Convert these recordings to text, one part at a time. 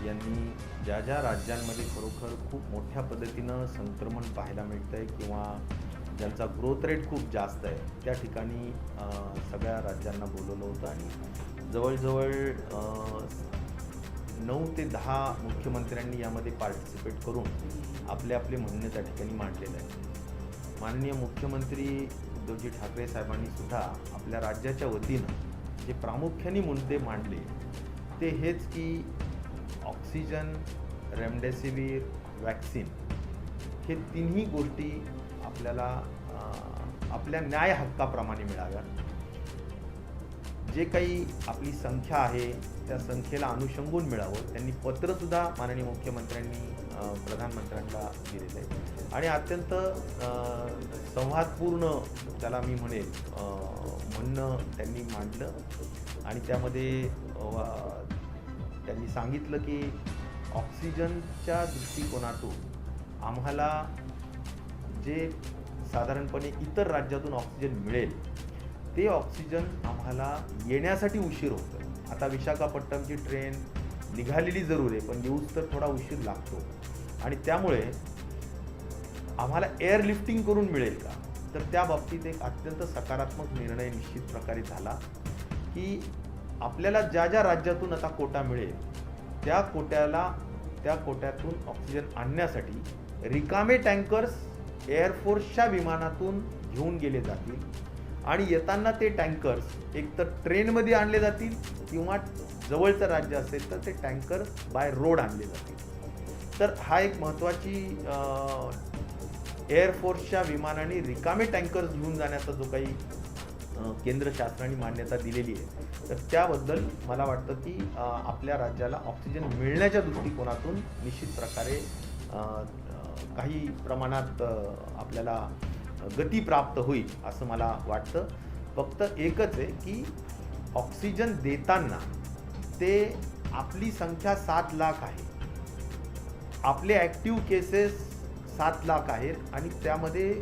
यांनी ज्या ज्या राज्यांमध्ये खरोखर खूप मोठ्या पद्धतीनं संक्रमण पाहायला मिळतं आहे किंवा ज्यांचा ग्रोथ रेट खूप जास्त आहे त्या ठिकाणी सगळ्या राज्यांना बोलवलं होतं आणि जवळजवळ 9 ते 10 मुख्यमंत्र्यांनी यामध्ये पार्टिसिपेट करून आपले आपले म्हणणे त्या ठिकाणी मांडलेलं आहे. माननीय मुख्यमंत्री उद्धवजी ठाकरे साहेबांनी सुद्धा आपल्या राज्याच्या वतीनं जे प्रामुख्याने मुद्दे मांडले ते हेच की ऑक्सिजन, रेमडेसिवीर, वॅक्सिन हे तिन्ही गोष्टी आपल्याला आपल्या न्याय हक्काप्रमाणे मिळाव्या. जे काही आपली संख्या आहे त्या संख्येला अनुषंगून मिळावं. त्यांनी पत्रसुद्धा माननीय मुख्यमंत्र्यांनी प्रधानमंत्र्यांना दिलेलं आहे आणि अत्यंत संवादपूर्ण त्याला मी म्हणेल म्हणणं त्यांनी मांडलं आणि त्यामध्ये त्यांनी सांगितलं की ऑक्सिजनच्या दृष्टिकोनातून आम्हाला जे साधारणपणे इतर राज्यातून ऑक्सिजन मिळेल ते ऑक्सिजन आम्हाला येण्यासाठी उशीर होतो. आता विशाखापट्टणमची ट्रेन निघालेली जरूर आहे पण येऊच तर थोडा उशीर लागतो आणि त्यामुळे आम्हाला एअरलिफ्टिंग करून मिळेल का, तर त्या बाबतीत एक अत्यंत सकारात्मक निर्णय निश्चित प्रकारे झाला की आपल्याला ज्या ज्या राज्यातून आता कोटा मिळेल त्या कोट्यातून ऑक्सिजन आणण्यासाठी रिकामे टँकर्स एअरफोर्सच्या विमानातून घेऊन गेले जातील आणि येताना ते टँकर्स एकतर ट्रेनमध्ये आणले जातील किंवा जवळचं राज्य असेल तर ते टँकर बाय रोड आणले जातील. तर हा एक महत्त्वाची एअरफोर्सच्या विमानाने रिकामे टँकर्स घेऊन जाण्याचा जो काही केंद्र शासनाने मान्यता दिलेली आहे तर त्याबद्दल मला वाटतं की आपल्या राज्याला ऑक्सिजन मिळण्याच्या दृष्टिकोनातून निश्चित प्रकारे काही प्रमाणात आपल्याला गती प्राप्त होईल असं मला वाटतं. फक्त एकच आहे की ऑक्सिजन देताना ते आपली संख्या 7 लाख आहे, आपले ॲक्टिव्ह केसेस 7 लाख आहेत आणि त्यामध्ये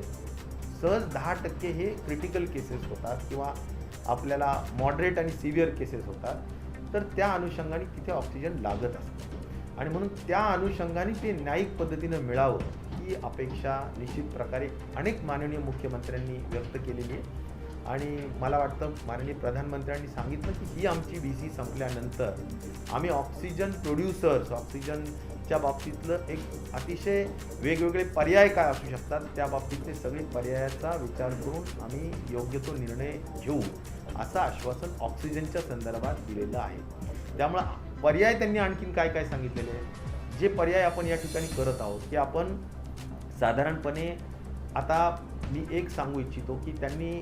सहज 10% हे क्रिटिकल केसेस होतात किंवा आपल्याला मॉडरेट आणि सिव्हिअर केसेस होतात. तर त्या अनुषंगाने तिथे ऑक्सिजन लागत असतं आणि म्हणून त्या अनुषंगाने ते न्यायिक पद्धतीनं मिळावं ही अपेक्षा निश्चित प्रकारे अनेक माननीय मुख्यमंत्र्यांनी व्यक्त केलेली आहे आणि मला वाटतं माननीय प्रधानमंत्र्यांनी सांगितलं की ही आमची VC संपल्यानंतर आम्ही ऑक्सिजन प्रोड्युसर्स, ऑक्सिजनच्या बाबतीतलं एक अतिशय वेगवेगळे पर्याय काय असू शकतात त्या बाबतीतले सगळे पर्यायाचा विचार करून आम्ही योग्य तो निर्णय घेऊ असं आश्वासन ऑक्सिजनच्या संदर्भात दिलेलं आहे. त्यामुळं पर्याय त्यांनी आणखीन काय काय सांगितलेले आहे, जे पर्याय आपण या ठिकाणी करत आहोत की आपण साधारणपणे आता मी एक सांगू इच्छितो की त्यांनी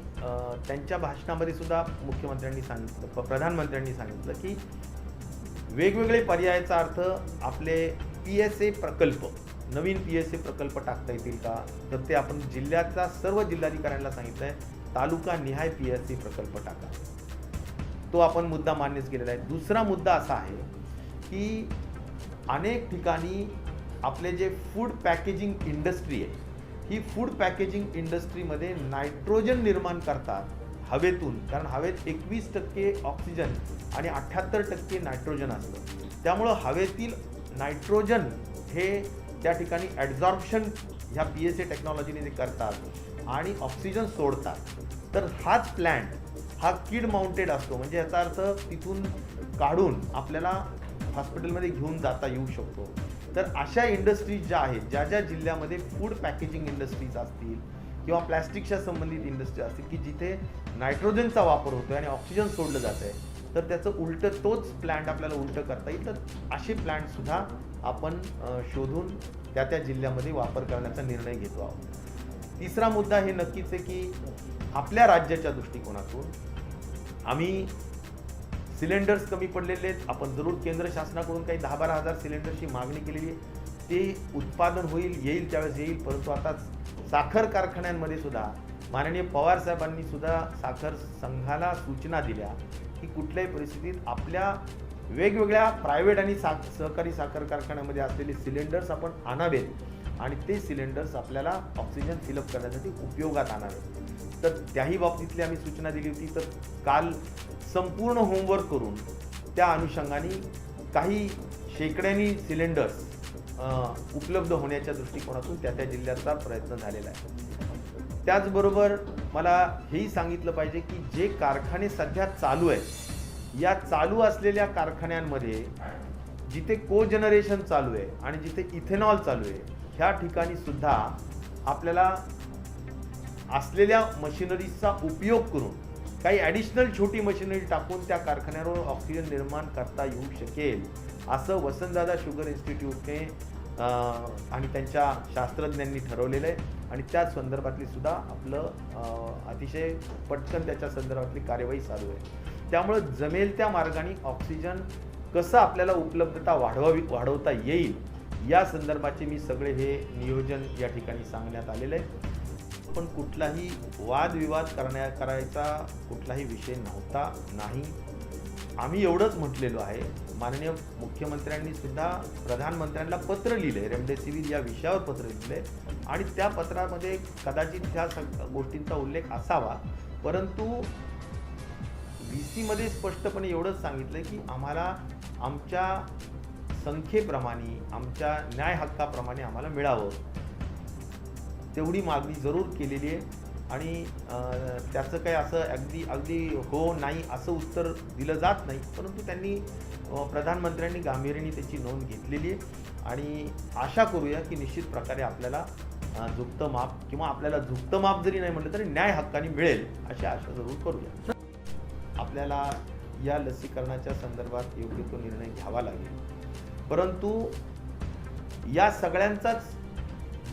त्यांच्या भाषणामध्ये सुद्धा मुख्यमंत्र्यांनी सांगितलं, प्रधानमंत्र्यांनी सांगितलं की वेगवेगळे पर्यायाचा अर्थ आपले PSA प्रकल्प, नवीन PSA प्रकल्प टाकता येतील का, तर ते आपण जिल्ह्याचा सर्व जिल्हाधिकाऱ्यांना सांगितलं आहे तालुका निहाय PSA प्रकल्प टाका. तो आपण मुद्दा मान्यच केलेला आहे. दुसरा मुद्दा असा आहे की अनेक ठिकाणी आपले जे फूड पॅकेजिंग इंडस्ट्री आहे ही फूड पॅकेजिंग इंडस्ट्रीमध्ये नायट्रोजन निर्माण करतात हवेतून, कारण हवेत 21% ऑक्सिजन आणि 78% नायट्रोजन असतं. त्यामुळं हवेतील नायट्रोजन हे त्या ठिकाणी ॲब्झॉर्प्शन ह्या PSA टेक्नॉलॉजीने जे करतात आणि ऑक्सिजन सोडतात. तर हाच प्लॅन्ट हा किड माउंटेड असतो, म्हणजे याचा अर्थ तिथून काढून आपल्याला हॉस्पिटलमध्ये घेऊन जाता येऊ शकतो. तर अशा इंडस्ट्रीज ज्या आहेत, ज्या ज्या जिल्ह्यामध्ये फूड पॅकेजिंग इंडस्ट्रीज असतील किंवा प्लॅस्टिकच्या संबंधित इंडस्ट्री असतील की जिथे नायट्रोजनचा वापर होतो आणि ऑक्सिजन सोडलं जातं आहे, तर त्याचं उलटं तोच प्लॅन्ट आपल्याला उलटं करता येईल. तर असे प्लॅन्टसुद्धा आपण शोधून त्या त्या जिल्ह्यामध्ये वापर करण्याचा निर्णय घेतो आहोत. तिसरा मुद्दा हे नक्कीच आहे की आपल्या राज्याच्या दृष्टिकोनातून आम्ही सिलेंडर्स कमी पडलेले आहेत. आपण जरूर केंद्र शासनाकडून काही 10-12 हजार सिलेंडरची मागणी केलेली आहे. ते उत्पादन येईल त्यावेळेस येईल. परंतु आता साखर कारखान्यांमध्ये सुद्धा माननीय पवार साहेबांनी सुद्धा साखर संघाला सूचना दिल्या की कुठल्याही परिस्थितीत आपल्या वेगवेगळ्या प्रायव्हेट आणि सहकारी साखर कारखान्यामध्ये असलेले सिलेंडर्स आपण आणावेत आणि ते सिलेंडर्स आपल्याला ऑक्सिजन फिलअप करण्यासाठी उपयोगात आणावेत. तर त्याही बाबतीतली आम्ही सूचना दिली होती. तर काल संपूर्ण होमवर्क करून त्या अनुषंगाने काही शेकड्यांनी सिलेंडर्स उपलब्ध होण्याच्या दृष्टिकोनातून त्या जिल्ह्याचा प्रयत्न झालेला आहे. त्याचबरोबर मला हेही सांगितलं पाहिजे की जे कारखाने सध्या चालू आहे, या चालू असलेल्या कारखान्यांमध्ये जिथे कोजनरेशन चालू आहे आणि जिथे इथेनॉल चालू आहे, ह्या ठिकाणी सुद्धा आपल्याला असलेल्या मशिनरीजचा उपयोग करून काही ॲडिशनल छोटी मशिनरी टाकून त्या कारखान्यावर ऑक्सिजन निर्माण करता येऊ शकेल, असं वसंतदादा शुगर इन्स्टिट्यूटने आणि त्यांच्या शास्त्रज्ञांनी ठरवलेलं आहे. आणि त्या संदर्भातली सुद्धा आपलं अतिशय पटकन त्याच्या संदर्भातली कार्यवाही चालू आहे. त्यामुळं जमेल त्या मार्गाने ऑक्सिजन कसं आपल्याला उपलब्धता वाढवता येईल या संदर्भाचे मी सगळे हे नियोजन या ठिकाणी सांगण्यात आलेलं आहे. पण कुठलाही वादविवाद करायचा कुठलाही विषय नाही. आम्ही एवढंच म्हटलेलो आहे, माननीय मुख्यमंत्र्यांनी सुद्धा प्रधानमंत्र्यांना पत्र लिहिलं आहे, रेमडेसिवीर या विषयावर पत्र लिहिलं आहे आणि त्या पत्रामध्ये कदाचित ह्या गोष्टींचा उल्लेख असावा, परंतु VC मध्ये स्पष्टपणे एवढंच सांगितलं की आम्हाला आमच्या संख्येप्रमाणे, आमच्या न्याय हक्काप्रमाणे आम्हाला मिळावं, तेवढी मागणी जरूर केलेली आहे. आणि त्याचं काही असं अगदी हो नाही असं उत्तर दिलं जात नाही, परंतु त्यांनी प्रधानमंत्र्यांनी गांभीर्याने त्याची नोंद घेतलेली आहे आणि आशा करूया की निश्चित प्रकारे आपल्याला झुकतं माप किंवा आपल्याला झुकतं माप जरी नाही म्हटलं तरी न्याय हक्काने मिळेल अशी आशा जरूर करूया. आपल्याला या लसीकरणाच्या संदर्भात योग्य तो निर्णय घ्यावा लागेल, परंतु या सगळ्यांचाच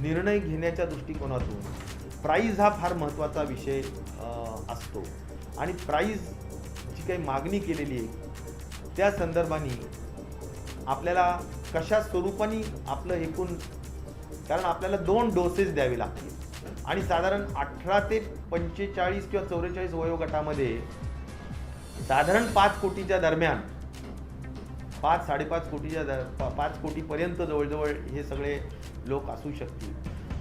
निर्णय घेण्याच्या दृष्टिकोनातून प्राईज हा फार महत्त्वाचा विषय असतो आणि प्राईज जी काही मागणी केलेली आहे त्या संदर्भाने आपल्याला कशा स्वरूपाने आपलं एकूण, कारण आपल्याला 2 डोसेस द्यावे लागतील आणि साधारण 18 ते 45 किंवा 44 वयोगटामध्ये साधारण 5 कोटीच्या दरम्यान 5-5.5 कोटीच्या 5 कोटीपर्यंत जवळजवळ हे सगळे लोक असू शकतील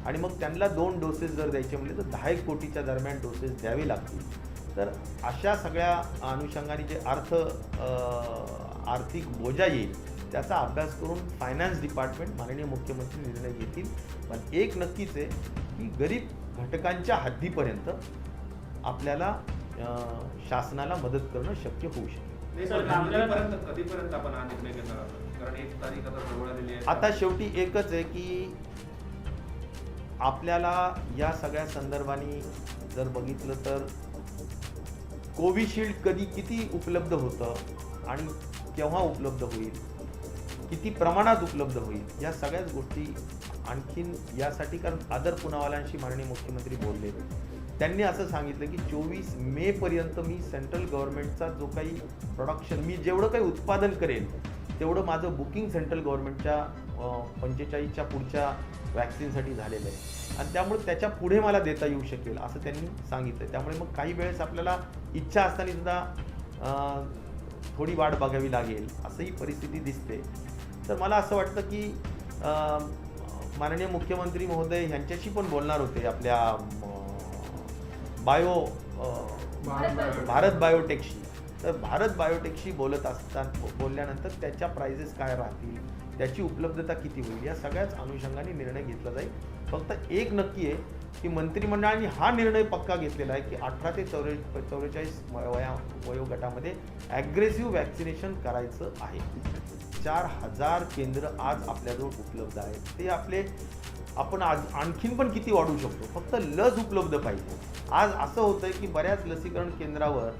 आणि मग त्यांना 2 डोसेस जर द्यायचे म्हटले तर 10 कोटीच्या दरम्यान डोसेस द्यावे लागतील. तर अशा सगळ्या अनुषंगाने जे आर्थिक बोजा येईल त्याचा अभ्यास करून फायनान्स डिपार्टमेंट माननीय मुख्यमंत्री निर्णय घेतील. पण एक नक्कीच आहे की गरीब घटकांच्या हद्दीपर्यंत आपल्याला शासनाला मदत करणं शक्य होऊ शकेल. कधीपर्यंत आपण हा निर्णय घेणार आहोत? कारण 1 तारीख आता जवळ आलेली आहे. आता शेवटी एकच आहे की आपल्याला या सगळ्या संदर्भाने जर बघितलं तर कोविशिल्ड किती उपलब्ध होतं आणि केव्हा उपलब्ध होईल, किती प्रमाणात उपलब्ध होईल, या सगळ्याच गोष्टी आणखीन यासाठी, कारण आदर पुनावालांशी माननीय मुख्यमंत्री बोलले, त्यांनी असं सांगितलं की 24 मे पर्यंत मी सेंट्रल गव्हर्नमेंटचा जो काही प्रोडक्शन, मी जेवढं काही उत्पादन करेन तेवढं माझं बुकिंग सेंट्रल गव्हर्नमेंटच्या 45च्या पुढच्या वॅक्सिनसाठी झालेलं आहे आणि त्यामुळे त्याच्या पुढे मला देता येऊ शकेल असं त्यांनी सांगितलं. त्यामुळे मग काही वेळेस आपल्याला इच्छा असताना सुद्धा थोडी वाट बघावी लागेल असंही परिस्थिती दिसते. तर मला असं वाटतं की माननीय मुख्यमंत्री महोदय ह्यांच्याशी पण बोलणार होते आपल्या भारत बायोटेकशी. तर भारत बायोटेकशी बोलल्यानंतर त्याच्या प्राइजेस काय राहतील, त्याची उपलब्धता किती होईल, या सगळ्याच अनुषंगाने निर्णय घेतला जाईल. फक्त एक नक्की आहे की मंत्रिमंडळाने हा निर्णय पक्का घेतलेला आहे की 18 ते 44 वयोगटामध्ये ॲग्रेसिव्ह वॅक्सिनेशन करायचं आहे. 4000 केंद्र आज आपल्याजवळ उपलब्ध आहेत. ते आपण आज आणखीन पण किती वाढवू शकतो, फक्त लस उपलब्ध पाहिजे. आज असं होतंय की बऱ्याच लसीकरण केंद्रावर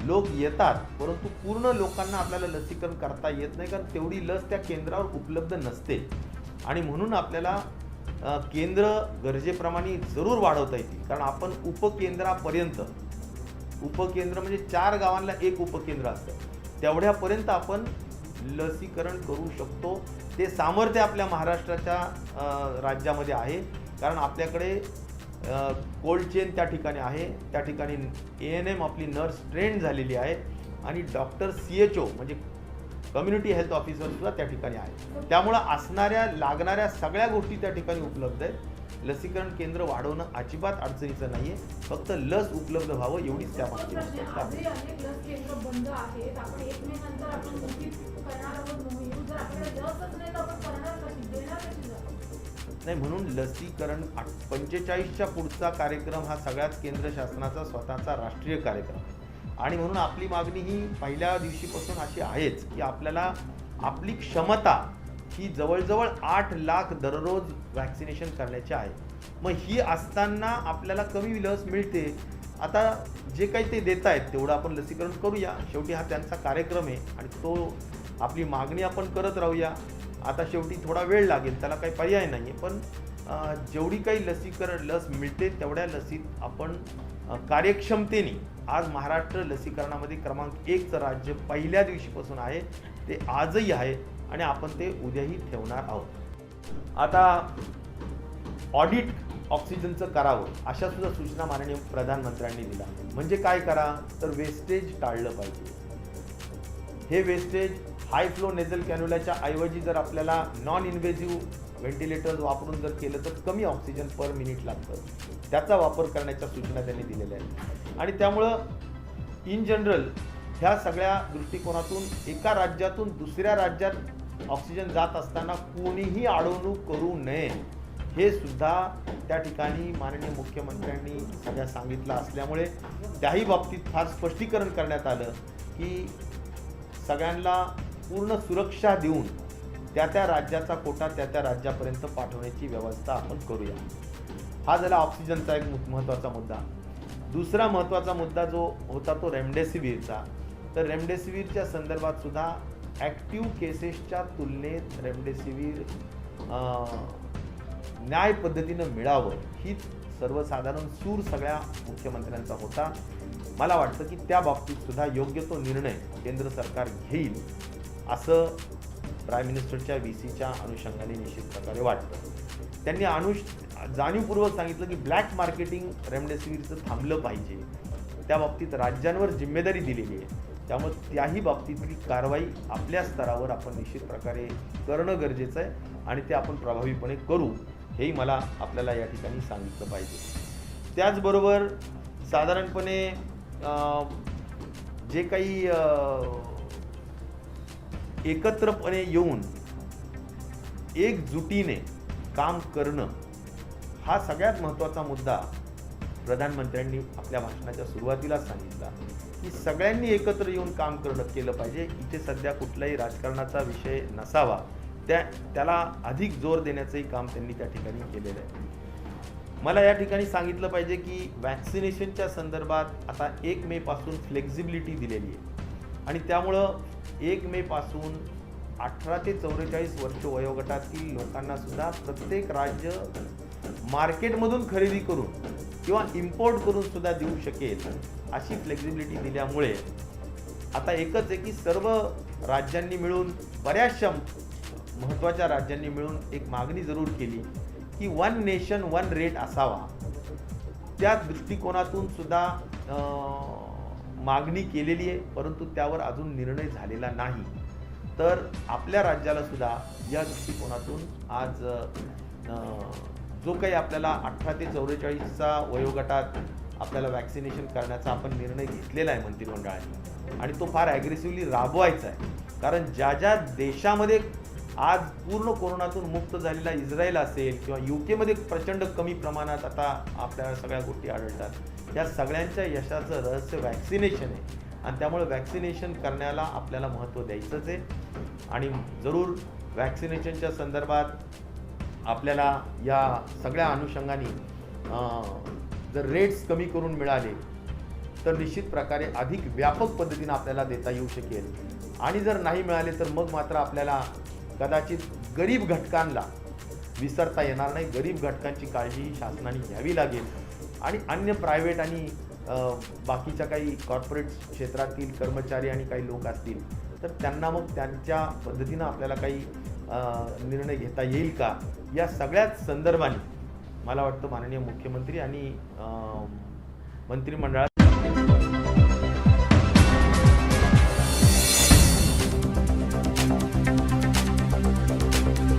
लोक येतात परंतु पूर्ण लोकांना आपल्याला लसीकरण करता येत नाही, कारण तेवढी लस त्या केंद्रावर उपलब्ध नसते. आणि म्हणून आपल्याला केंद्र गरजेप्रमाणे जरूर वाढवता येतील, कारण आपण उपकेंद्रापर्यंत, उपकेंद्र म्हणजे 4 गावांना 1 उपकेंद्र असतं, तेवढ्यापर्यंत आपण लसीकरण करू शकतो. ते सामर्थ्य आपल्या महाराष्ट्राच्या राज्यामध्ये आहे, कारण आपल्याकडे कोल्ड चेन त्या ठिकाणी आहे, त्या ठिकाणी ANM आपली नर्स ट्रेंड झालेली आहे आणि डॉक्टर CHO म्हणजे कम्युनिटी हेल्थ ऑफिसर सुद्धा त्या ठिकाणी आहे. त्यामुळं लागणाऱ्या सगळ्या गोष्टी त्या ठिकाणी उपलब्ध आहेत. लसीकरण केंद्र वाढवणं अजिबात अडचणीचं नाहीये, फक्त लस उपलब्ध व्हावं एवढीच त्या मागणी. लस केंद्र बंद आहेत, आपण 1 मे नंतर आपण नाही, म्हणून लसीकरण 45च्या पुढचा कार्यक्रम हा सगळ्याच केंद्र शासनाचा स्वतःचा राष्ट्रीय कार्यक्रम आहे. आणि म्हणून आपली मागणी ही पहिल्या दिवशीपासून अशी आहेच की आपल्याला आपली क्षमता ही जवळजवळ 8 लाख दररोज वॅक्सिनेशन करण्याची आहे. मग ही असताना आपल्याला कमी लस मिळते. आता जे काही ते देत आहेत तेवढं आपण लसीकरण करूया. शेवटी हा त्यांचा कार्यक्रम आहे आणि तो आपली मागणी आपण करत राहूया. आता शेवटी थोडा वेळ लागेल, त्याला काही पर्याय नाही आहे. पण जेवढी काही लस मिळते तेवढ्या लसीत आपण कार्यक्षमतेने आज महाराष्ट्र लसीकरणामध्ये क्रमांक 1चं राज्य पहिल्या दिवशीपासून आहे, ते आजही आहे आणि आपण ते उद्याही ठेवणार आहोत. आता ऑडिट ऑक्सिजनचं करावं अशा सुद्धा सूचना माननीय प्रधानमंत्र्यांनी दिल्या. म्हणजे काय करा तर वेस्टेज टाळलं पाहिजे. हे वेस्टेज हाय फ्लो नेझल कॅन्युलाच्या ऐवजी जर आपल्याला नॉन इन्व्हेजिव्ह व्हेंटिलेटर्स वापरून जर केलं तर कमी ऑक्सिजन पर मिनिट लागतं. त्याचा वापर करण्याच्या सूचना त्यांनी दिलेल्या आहेत. आणि त्यामुळं इन जनरल ह्या सगळ्या दृष्टिकोनातून एका राज्यातून दुसऱ्या राज्यात ऑक्सिजन जात असताना कोणीही अडवणूक करू नये हे सुद्धा त्या ठिकाणी माननीय मुख्यमंत्र्यांनी सगळ्या सांगितलं असल्यामुळे त्याही बाबतीत फार स्पष्टीकरण करण्यात आलं की सगळ्यांना पूर्ण सुरक्षा देऊन त्या राज्याचा कोटा त्या राज्यापर्यंत पाठवण्याची व्यवस्था आपण करूया. हा झाला ऑक्सिजनचा एक महत्त्वाचा मुद्दा. दुसरा महत्त्वाचा मुद्दा जो होता तो रेमडेसिवीरचा. तर रेमडेसिवीरच्या संदर्भात सुद्धा ॲक्टिव्ह केसेसच्या तुलनेत रेमडेसिवीर न्याय पद्धतीनं मिळावं हीच सर्वसाधारण सूर सगळ्या मुख्यमंत्र्यांचा होता. मला वाटतं की त्या बाबतीत सुद्धा योग्य तो निर्णय केंद्र सरकार घेईल असं प्राईम मिनिस्टरच्या VCच्या अनुषंगाने निश्चित प्रकारे वाटतं. त्यांनी जाणीवपूर्वक सांगितलं की ब्लॅक मार्केटिंग रेमडेसिवीरचं थांबलं पाहिजे. त्या बाबतीत राज्यांवर जिम्मेदारी दिलेली आहे. त्यामुळे त्याही बाबतीतली कारवाई आपल्या स्तरावर आपण निश्चित प्रकारे करणं गरजेचं आहे आणि ते आपण प्रभावीपणे करू हेही मला आपल्याला या ठिकाणी सांगितलं पाहिजे. त्याचबरोबर साधारणपणे जे काही एकत्रपणे येऊन एकजुटीने काम करणं हा सगळ्यात महत्त्वाचा मुद्दा प्रधानमंत्र्यांनी आपल्या भाषणाच्या सुरुवातीला सांगितला की सगळ्यांनी एकत्र येऊन काम केलं पाहिजे. इथे सध्या कुठलाही राजकारणाचा विषय नसावा, त्याला अधिक जोर देण्याचंही काम त्यांनी त्या ठिकाणी केलेलं आहे. मला या ठिकाणी सांगितलं पाहिजे की वॅक्सिनेशनच्या संदर्भात आता 1 मे पासून फ्लेक्झिबिलिटी दिलेली आहे आणि त्यामुळं 1 मे पासून 18 ते 44 वर्ष वयोगटातील लोकांना सुद्धा प्रत्येक राज्य मार्केटमधून खरेदी करून किंवा इम्पोर्ट करून सुद्धा देऊ शकेल अशी फ्लेक्झिबिलिटी दिल्यामुळे आता एकच आहे की सर्व राज्यांनी मिळून, बऱ्याचशा महत्त्वाच्या राज्यांनी मिळून एक मागणी जरूर केली की 1 नेशन 1 रेट असावा. त्या दृष्टिकोनातून सुद्धा मागणी केलेली आहे, परंतु त्यावर अजून निर्णय झालेला नाही. तर आपल्या राज्याला सुद्धा या दृष्टिकोनातून आज जो काही आपल्याला 18 ते 44चा वयोगटात आपल्याला वॅक्सिनेशन करण्याचा आपण निर्णय घेतलेला आहे मंत्रिमंडळाने आणि तो फार ॲग्रेसिव्हली राबवायचा आहे. कारण ज्या देशामध्ये आज पूर्ण कोरोनातून मुक्त झालेला इस्रायल असेल किंवा UK प्रचंड कमी प्रमाणात आता आपल्याला सगळ्या गोष्टी आढळतात, या सगळ्यांच्या यशाचं रहस्य वॅक्सिनेशन आहे आणि त्यामुळे वॅक्सिनेशन करण्याला आपल्याला महत्त्व द्यायचंच आहे. आणि जरूर वॅक्सिनेशनच्या संदर्भात आपल्याला या सगळ्या अनुषंगाने जर रेट्स कमी करून मिळाले तर निश्चित प्रकारे अधिक व्यापक पद्धतीने आपल्याला देता येऊ शकेल. आणि जर नाही मिळाले तर मग मात्र आपल्याला कदाचित गरीब घटकांना विसरता येणार नाही. गरीब घटकांची काळजी शासनाने घ्यावी लागेल आणि अन्य प्रायव्हेट आणि बाकीच्या काही कॉर्पोरेट क्षेत्रातील कर्मचारी आणि काही लोक असतील तर त्यांना मग त्यांच्या पद्धतीनं आपल्याला काही निर्णय घेता येईल का, या सगळ्याच संदर्भाने मला वाटतं माननीय मुख्यमंत्री आणि मंत्रिमंडळात